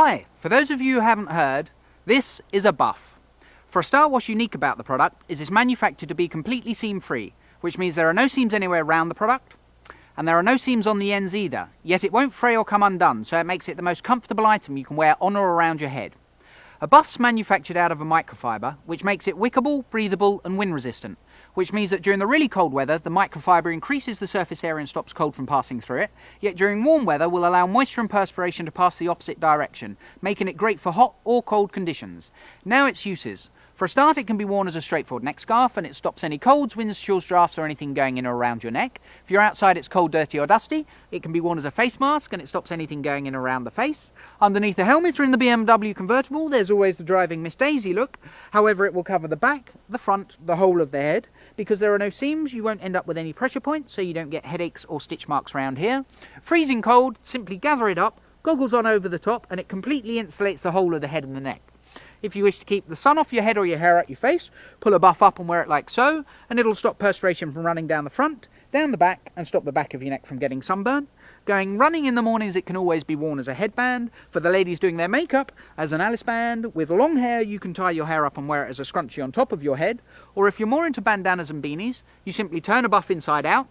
Hi, for those of you who haven't heard, this is a buff. For a start, what's unique about the product is it's manufactured to be completely seam-free, which means there are no seams anywhere around the product, and there are no seams on the ends either, yet it won't fray or come undone, so it makes it the most comfortable item you can wear on or around your head. A buff's manufactured out of a microfiber, which makes it wickable, breathable and wind resistant, which means that during the really cold weather, the microfiber increases the surface area and stops cold from passing through it, yet during warm weather will allow moisture and perspiration to pass the opposite direction, making it great for hot or cold conditions. Now its uses. For a start, it can be worn as a straightforward neck scarf and it stops any colds, winds, chills, drafts or anything going in or around your neck. If you're outside it's cold, dirty or dusty, it can be worn as a face mask and it stops anything going in or around the face. Underneath the helmet or in the BMW convertible there's always the driving Miss Daisy look. However, it will cover the back, the front, the whole of the head. Because there are no seams, you won't end up with any pressure points, so you don't get headaches or stitch marks around here. Freezing cold, simply gather it up, goggles on over the top and it completely insulates the whole of the head and the neck. If you wish to keep the sun off your head or your hair out your face, pull a buff up and wear it like so, and it'll stop perspiration from running down the front, down the back, and stop the back of your neck from getting sunburn. Going running in the mornings, it can always be worn as a headband. For the ladies doing their makeup, as an Alice band. With long hair, you can tie your hair up and wear it as a scrunchie on top of your head. Or if you're more into bandanas and beanies, you simply turn a buff inside out,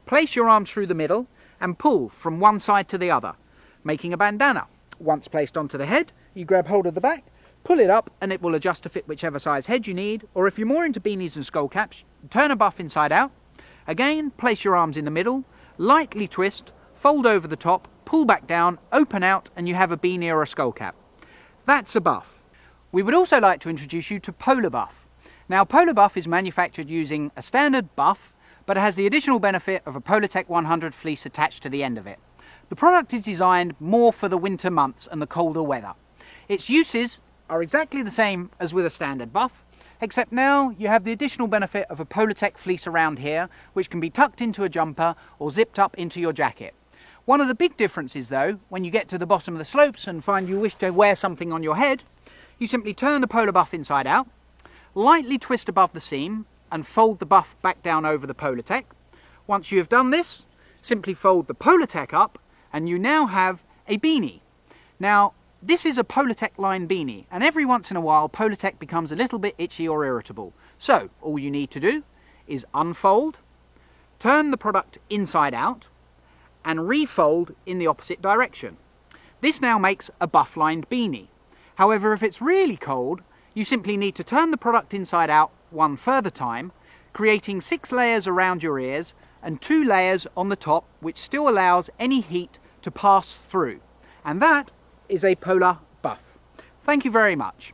place your arms through the middle, and pull from one side to the other, making a bandana. Once placed onto the head, you grab hold of the back, pull it up and it will adjust to fit whichever size head you need, or if you're more into beanies and skull caps, turn a buff inside out. Again, place your arms in the middle, lightly twist, fold over the top, pull back down, open out, and you have a beanie or a skull cap. That's a buff. We would also like to introduce you to Polar Buff. Now, Polar Buff is manufactured using a standard buff, but it has the additional benefit of a Polartec 100 fleece attached to the end of it. The product is designed more for the winter months and the colder weather. Its uses are exactly the same as with a standard buff, except now you have the additional benefit of a Polartec fleece around here, which can be tucked into a jumper or zipped up into your jacket. One of the big differences though, when you get to the bottom of the slopes and find you wish to wear something on your head, you simply turn the Polar Buff inside out, lightly twist above the seam and fold the buff back down over the Polartec. Once you have done this, simply fold the Polartec up and you now have a beanie. Now, this is a Polartec line beanie, and every once in a while Polartec becomes a little bit itchy or irritable. So all you need to do is unfold, turn the product inside out, and refold in the opposite direction. This now makes a buff lined beanie. However, if it's really cold, you simply need to turn the product inside out one further time, creating 6 layers around your ears and 2 layers on the top, which still allows any heat to pass through. And that is a Polar Buff. Thank you very much.